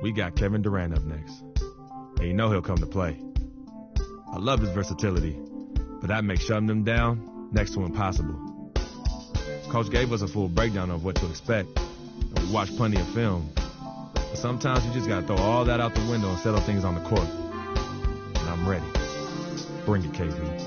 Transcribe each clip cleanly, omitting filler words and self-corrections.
We got Kevin Durant up next. And you know he'll come to play. I love his versatility, but that makes shutting him down next to impossible. Coach gave us a full breakdown of what to expect, and we watched plenty of film. But sometimes you just got to throw all that out the window and settle things on the court. And I'm ready. Bring it, KD.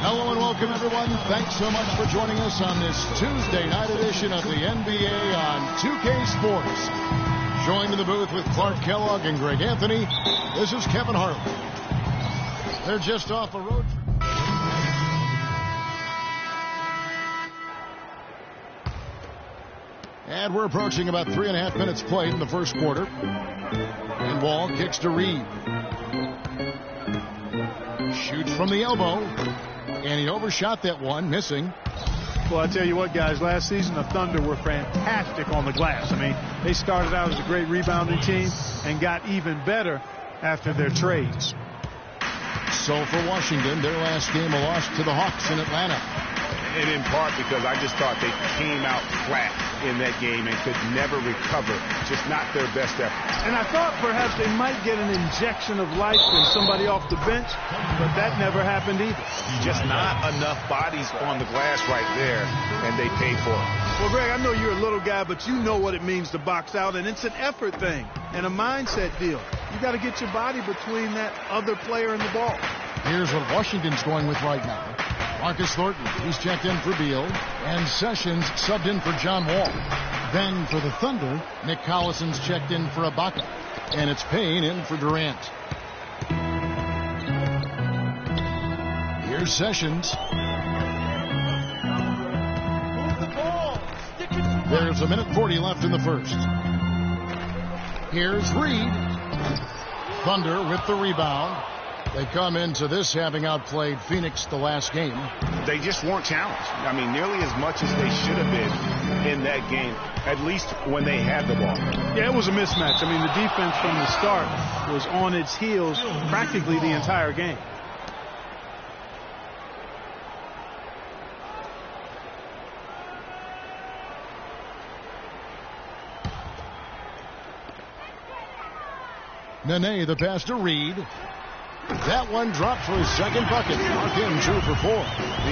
Hello and welcome, everyone. Thanks so much for joining us on this Tuesday night edition of the NBA on 2K Sports. Joined in the booth with Clark Kellogg and Greg Anthony, this is Kevin Harlan. They're just off a road trip. And we're approaching about 3.5 minutes played in the first quarter. And Wall kicks to Reed. Shoots from the elbow. And he overshot that one, missing. Well, I tell you what, guys, last season the Thunder were fantastic on the glass. I mean, they started out as a great rebounding team and got even better after their trades. So for Washington, their last game a loss to the Hawks in Atlanta. And in part because I just thought they came out flat in that game and could never recover. Just not their best effort. And I thought perhaps they might get an injection of life from somebody off the bench, but that never happened either. Just not enough bodies on the glass right there, and they paid for it. Well, Greg, I know you're a little guy, but you know what it means to box out, and it's an effort thing and a mindset deal. You got to get your body between that other player and the ball. Here's what Washington's going with right now. Marcus Thornton, he's checked in for Beal, and Sessions subbed in for John Wall. Then for the Thunder, Nick Collison's checked in for Ibaka, and it's Payne in for Durant. Here's Sessions. There's 1:40 left in the first. Here's Reed. Thunder with the rebound. They come into this having outplayed Phoenix the last game. They just weren't challenged. I mean, nearly as much as they should have been in that game, at least when they had the ball. Yeah, it was a mismatch. I mean, the defense from the start was on its heels practically the entire game. Nene, the pass to Reed. That one dropped for his second bucket. Mark him 2 for 4.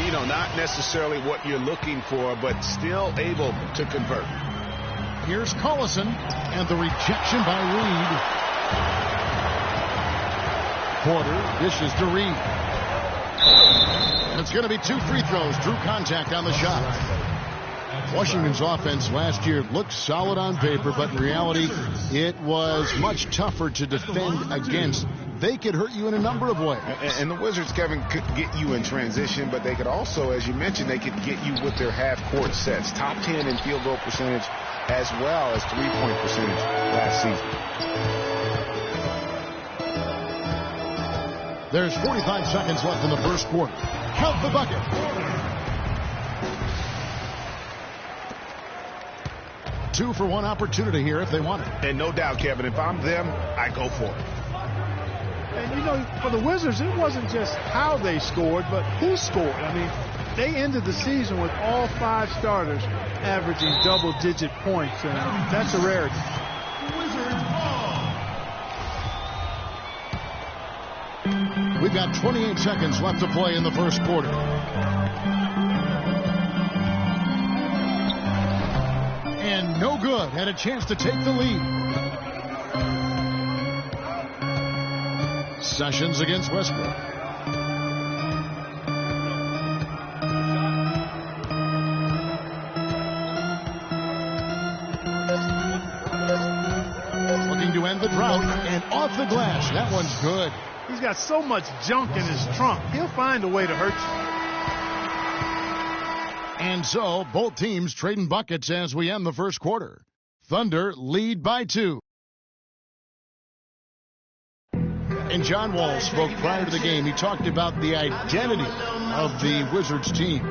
You know, not necessarily what you're looking for, but still able to convert. Here's Collison, and the rejection by Reed. Porter dishes to Reed. And it's going to be 2 free throws. Drew contact on the shot. Washington's offense last year looked solid on paper, but in reality, it was much tougher to defend against. They could hurt you in a number of ways. And the Wizards, Kevin, could get you in transition, but they could also, as you mentioned, they could get you with their half-court sets. Top 10 in field goal percentage as well as three-point percentage last season. There's 45 seconds left in the first quarter. Count the bucket. Two for one opportunity here if they want it. And no doubt, Kevin, if I'm them, I go for it. And, you know, for the Wizards, it wasn't just how they scored, but who scored. I mean, they ended the season with all 5 starters averaging double-digit points, and that's a rarity. We've got 28 seconds left to play in the first quarter. And no good. Had a chance to take the lead. Sessions against Westbrook. Looking to end the drought, and off the glass. That one's good. He's got so much junk in his trunk. He'll find a way to hurt you. And so, both teams trading buckets as we end the first quarter. Thunder lead by 2. And John Wall spoke prior to the game. He talked about the identity of the Wizards team.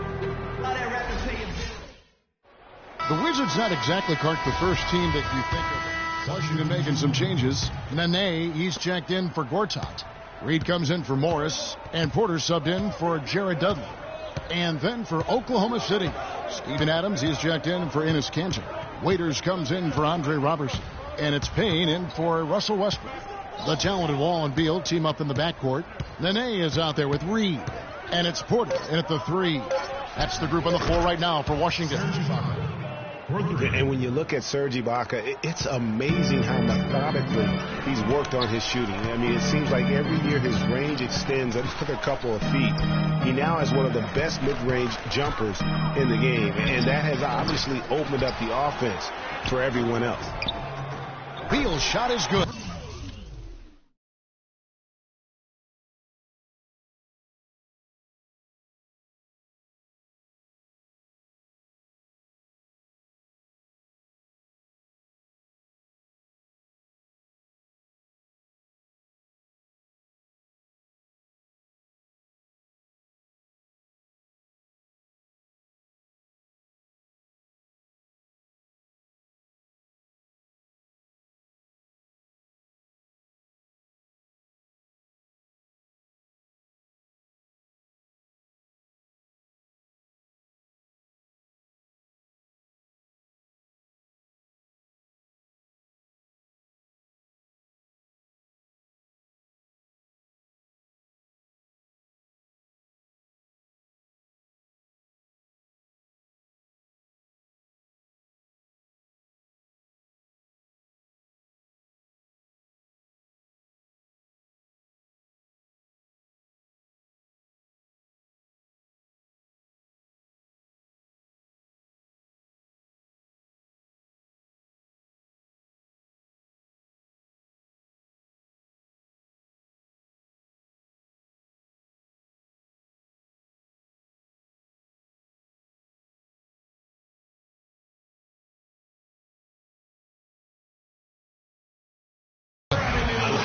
The Wizards not exactly, Clark, the first team that you think of. Washington making some changes. Nene, he's checked in for Gortat. Reed comes in for Morris. And Porter subbed in for Jared Dudley. And then for Oklahoma City, Steven Adams, he's checked in for Enes Kanter. Waiters comes in for Andre Robertson. And it's Payne in for Russell Westbrook. The talented Wall and Beal team up in the backcourt. Nene is out there with Reed. And it's Porter in at the 3. That's the group on the floor right now for Washington. And when you look at Serge Ibaka, it's amazing how methodically he's worked on his shooting. I mean, it seems like every year his range extends another couple of feet. He now has one of the best mid-range jumpers in the game, and that has obviously opened up the offense for everyone else. Beal's shot is good.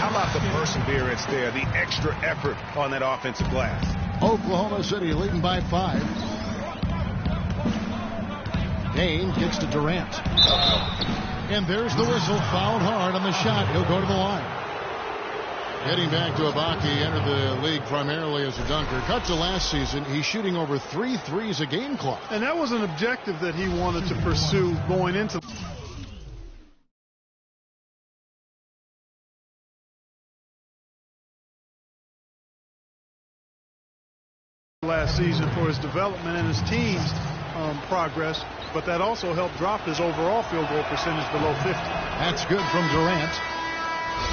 How about the perseverance there, the extra effort on that offensive glass? Oklahoma City leading by 5. Payne gets to Durant. And there's the whistle, fouled hard on the shot. He'll go to the line. Heading back to Ibaka, he entered the league primarily as a dunker. Cut to last season, he's shooting over 3 threes a game, Clark. And that was an objective that he wanted to pursue going into last season for his development and his team's progress, but that also helped drop his overall field goal percentage below 50. That's good from Durant.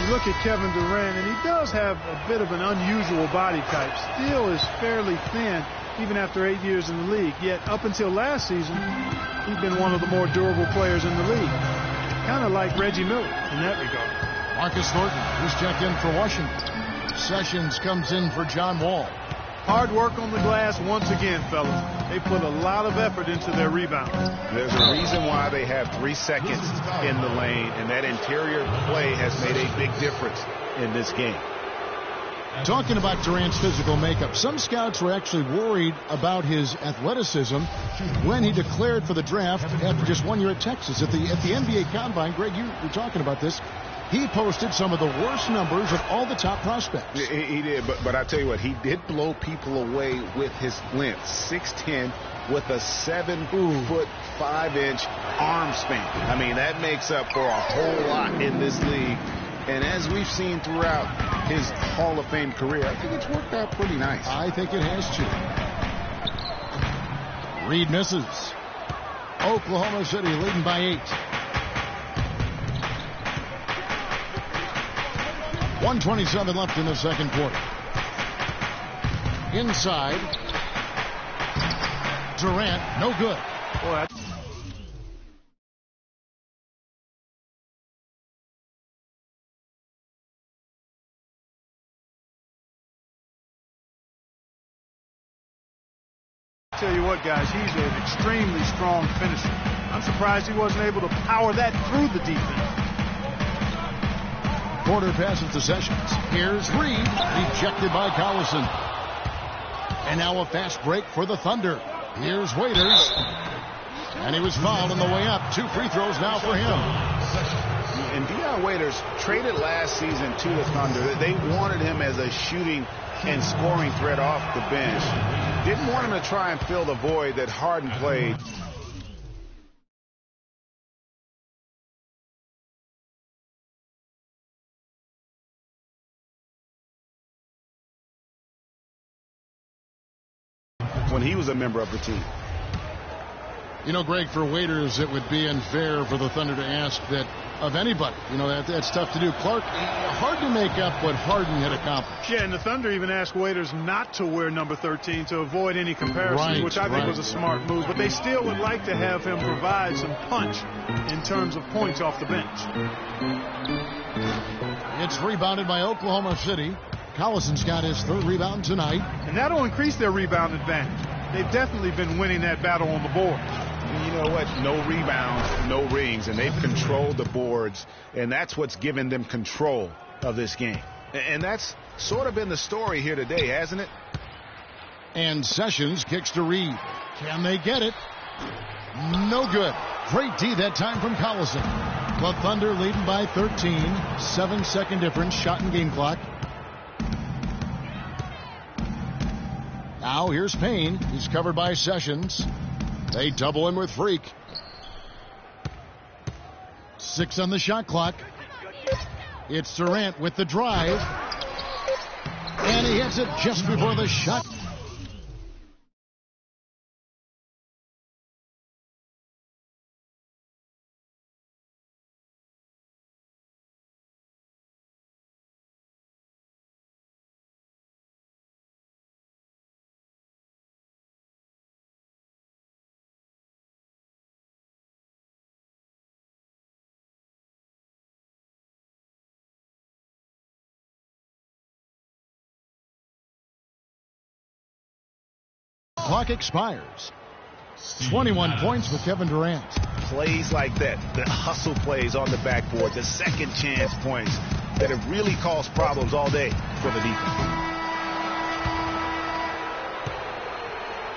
You look at Kevin Durant, and he does have a bit of an unusual body type. Still is fairly thin, even after 8 years in the league. Yet up until last season, he's been one of the more durable players in the league. Kind of like Reggie Miller in that regard. Marcus Thornton, who's checked in for Washington. Sessions comes in for John Wall. Hard work on the glass once again, fellas. They put a lot of effort into their rebound. There's a reason why they have 3 seconds in the lane, and that interior play has made a big difference in this game. Talking about Durant's physical makeup, some scouts were actually worried about his athleticism when he declared for the draft after just 1 year at Texas. At the NBA Combine, Greg, you were talking about this. He posted some of the worst numbers of all the top prospects. He did, but I tell you what, he did blow people away with his length. 6'10", with a 7-foot 5-inch arm span. I mean, that makes up for a whole lot in this league. And as we've seen throughout his Hall of Fame career, I think it's worked out pretty nice. I think it has too. Reed misses. Oklahoma City leading by 8. 1:27 left in the second quarter. Inside. Durant, no good. Boy, I tell you what, guys, he's an extremely strong finisher. I'm surprised he wasn't able to power that through the defense. Porter passes to Sessions. Here's Reed, rejected by Collison. And now a fast break for the Thunder. Here's Waiters. And he was fouled on the way up. 2 free throws now for him. And Dion Waiters traded last season to the Thunder. They wanted him as a shooting and scoring threat off the bench. Didn't want him to try and fill the void that Harden played. When he was a member of the team. You know, Greg, for Waiters, it would be unfair for the Thunder to ask that of anybody. You know, that's tough to do. Clark, hard to make up what Harden had accomplished. Yeah, and the Thunder even asked Waiters not to wear number 13 to avoid any comparisons, which I think was a smart move. But they still would like to have him provide some punch in terms of points off the bench. It's rebounded by Oklahoma City. Collison's got his 3rd rebound tonight. And that'll increase their rebound advantage. They've definitely been winning that battle on the board. You know what? No rebounds, no rings, and they've controlled the boards, and that's what's given them control of this game. And that's sort of been the story here today, hasn't it? And Sessions kicks to Reed. Can they get it? No good. Great D that time from Collison. The Thunder leading by 13. 7-second difference, shot and game clock. Now here's Payne. He's covered by Sessions. They double him with Freak. 6 on the shot clock. It's Durant with the drive. And he hits it just before the shot. Clock expires. 21 points for Kevin Durant. Plays like that, the hustle plays on the backboard, the second chance points that have really caused problems all day for the defense.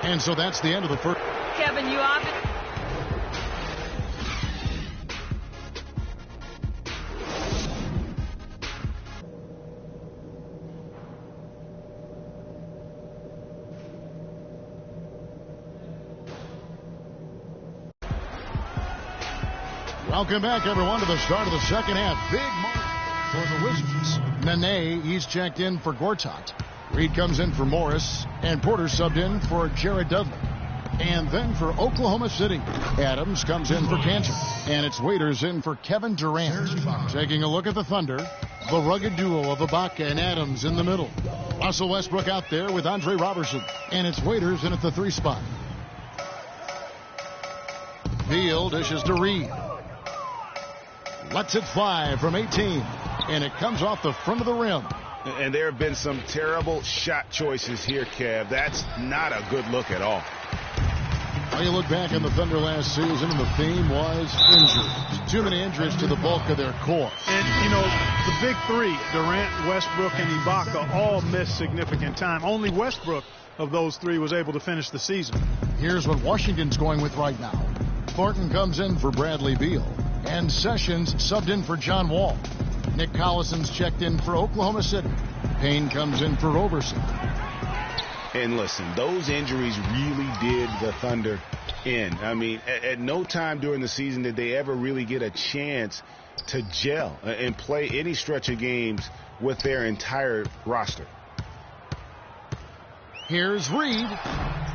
And so that's the end of the first. Kevin, you obviously. Welcome back, everyone, to the start of the second half. Big mark for the Wizards. Nene, he's checked in for Gortat. Reed comes in for Morris, and Porter subbed in for Jared Dudley. And then for Oklahoma City, Adams comes in for Cantor. And it's Waiters in for Kevin Durant. Taking a look at the Thunder, the rugged duo of Ibaka and Adams in the middle. Russell Westbrook out there with Andre Robertson. And it's Waiters in at the 3 spot. Beal dishes to Reed. Lets it fly from 18. And it comes off the front of the rim. And there have been some terrible shot choices here, Kev. That's not a good look at all. Well, you look back on the Thunder last season, and the theme was injuries. Too many injuries to the bulk of their core. And, you know, the big 3, Durant, Westbrook, and Ibaka, all missed significant time. Only Westbrook of those 3 was able to finish the season. Here's what Washington's going with right now. Thornton comes in for Bradley Beal. And Sessions subbed in for John Wall. Nick Collison's checked in for Oklahoma City. Payne comes in for Roberson. And listen, those injuries really did the Thunder in. I mean, at no time during the season did they ever really get a chance to gel and play any stretch of games with their entire roster. Here's Reed.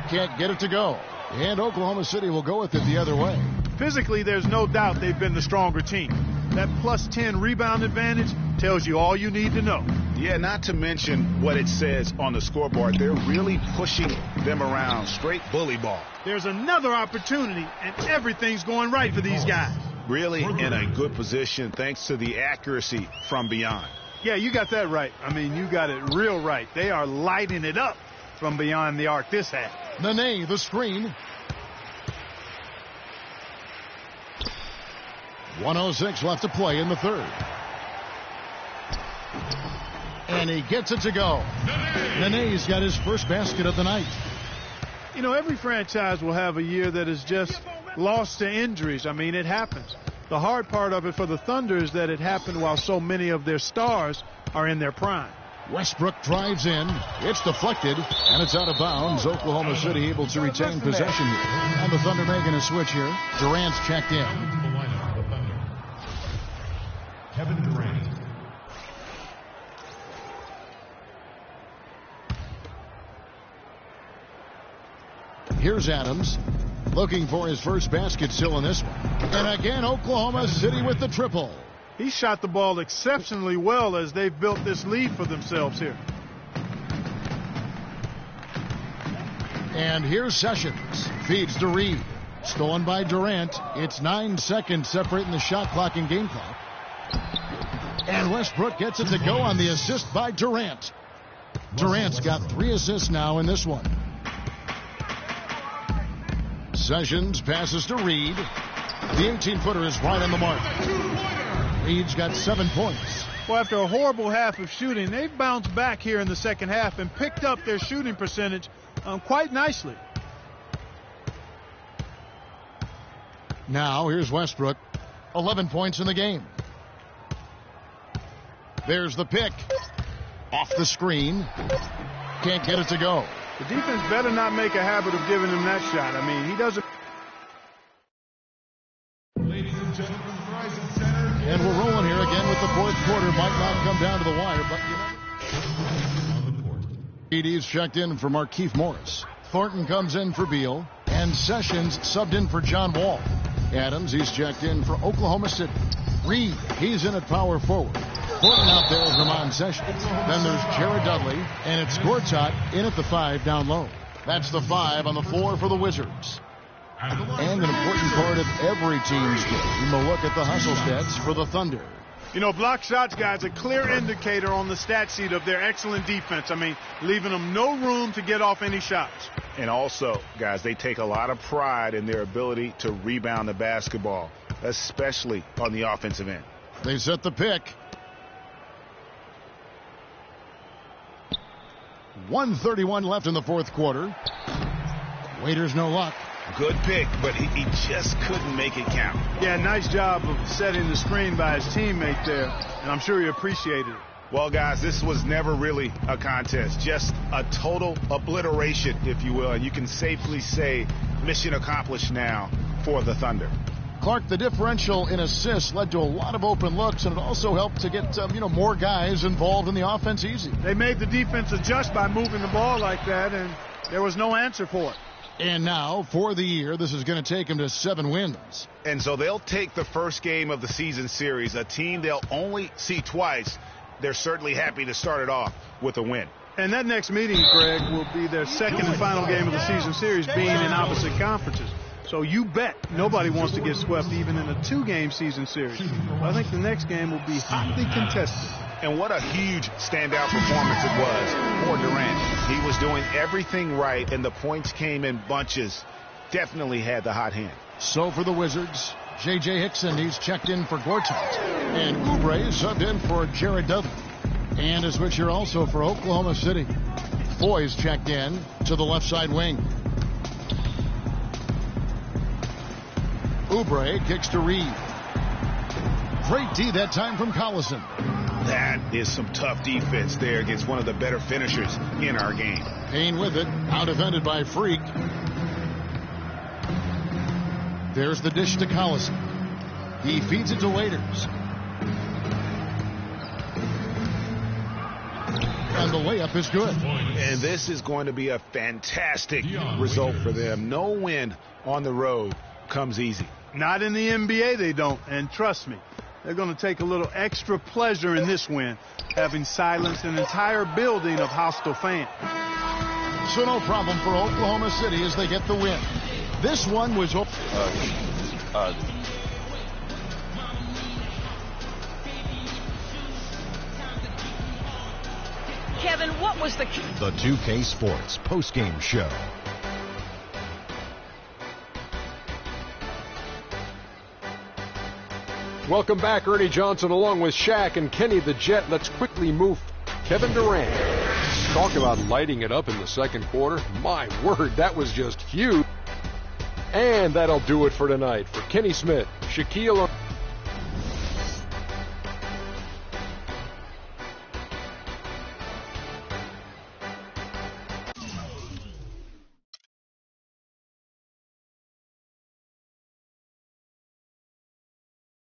Can't get it to go. And Oklahoma City will go with it the other way. Physically, there's no doubt they've been the stronger team. That plus 10 rebound advantage tells you all you need to know. Yeah, not to mention what it says on the scoreboard. They're really pushing them around. Straight bully ball. There's another opportunity, and everything's going right for these guys. Really in a good position thanks to the accuracy from beyond. Yeah, you got that right. I mean, you got it real right. They are lighting it up from beyond the arc this half. Nene, the screen. 1:06 left to play in the third. And he gets it to go. Nene's got his first basket of the night. You know, every franchise will have a year that is just lost to injuries. I mean, it happens. The hard part of it for the Thunder is that it happened while so many of their stars are in their prime. Westbrook drives in. It's deflected, and it's out of bounds. Oklahoma City able to retain possession here. And the Thunder making a switch here. Durant's checked in. Kevin Durant. Here's Adams, looking for his first basket still in this one. And again, Oklahoma City with the triple. He shot the ball exceptionally well as they've built this lead for themselves here. And here's Sessions. Feeds to Reed. Stolen by Durant. It's 9 seconds separating the shot clock and game clock. And Westbrook gets it to go on the assist by Durant. Durant's got 3 assists now in this one. Sessions passes to Reed. The 18-footer is right on the mark. Reed's got 7 points. Well, after a horrible half of shooting, they've bounced back here in the second half and picked up their shooting percentage quite nicely. Now, here's Westbrook. 11 points in the game. There's the pick. Off the screen. Can't get it to go. The defense better not make a habit of giving him that shot. I mean, he doesn't. Ladies and gentlemen, Verizon Center. And we're rolling here again with the fourth quarter. Might not come down to the wire, but On the court. ED's checked in for Markieff Morris. Thornton comes in for Beal. And Sessions subbed in for John Wall. Adams, he's checked in for Oklahoma City. Reed, he's in at power forward. Thornton out there is Ramon Sessions. Then there's Jared Dudley. And it's Gortat in at the 5 down low. That's the 5 on the floor for the Wizards. And an important part of every team's game, a look at the hustle stats for the Thunder. You know, block shots, guys, a clear indicator on the stat sheet of their excellent defense. I mean, leaving them no room to get off any shots. And also, guys, they take a lot of pride in their ability to rebound the basketball, especially on the offensive end. They set the pick. 1:31 left in the fourth quarter. Waiters no luck. Good pick, but he just couldn't make it count. Yeah, nice job of setting the screen by his teammate there, and I'm sure he appreciated it. Well, guys, this was never really a contest, just a total obliteration, if you will, and you can safely say mission accomplished now for the Thunder. Clark, the differential in assists led to a lot of open looks, and it also helped to get more guys involved in the offense easy. They made the defense adjust by moving the ball like that, and there was no answer for it. And now, for the year, this is going to take them to 7 wins. And so they'll take the first game of the season series, a team they'll only see twice. They're certainly happy to start it off with a win. And that next meeting, Greg, will be their second and final game of the season series, being in opposite conferences. So you bet nobody wants to get swept even in a 2-game season series. I think the next game will be hotly contested. And what a huge standout performance it was for Durant. He was doing everything right, and the points came in bunches. Definitely had the hot hand. So for the Wizards, J.J. Hickson, he's checked in for Gortat. And Oubre subbed in for Jared Dudley. And a switch here also for Oklahoma City. Foy's checked in to the left side wing. Oubre kicks to Reed. Great D that time from Collison. That is some tough defense there against one of the better finishers in our game. Payne with it, out-defended by Freak. There's the dish to Collison. He feeds it to Waiters. And the layup is good. And this is going to be a fantastic result for them. No win on the road comes easy. Not in the NBA, they don't. And trust me, they're going to take a little extra pleasure in this win, having silenced an entire building of hostile fans. So no problem for Oklahoma City as they get the win. This one was... Kevin, what was the 2K Sports postgame show. Welcome back, Ernie Johnson, along with Shaq and Kenny the Jet. Let's quickly move Kevin Durant. Talk about lighting it up in the second quarter. My word, that was just huge. And that'll do it for tonight. For Kenny Smith, Shaquille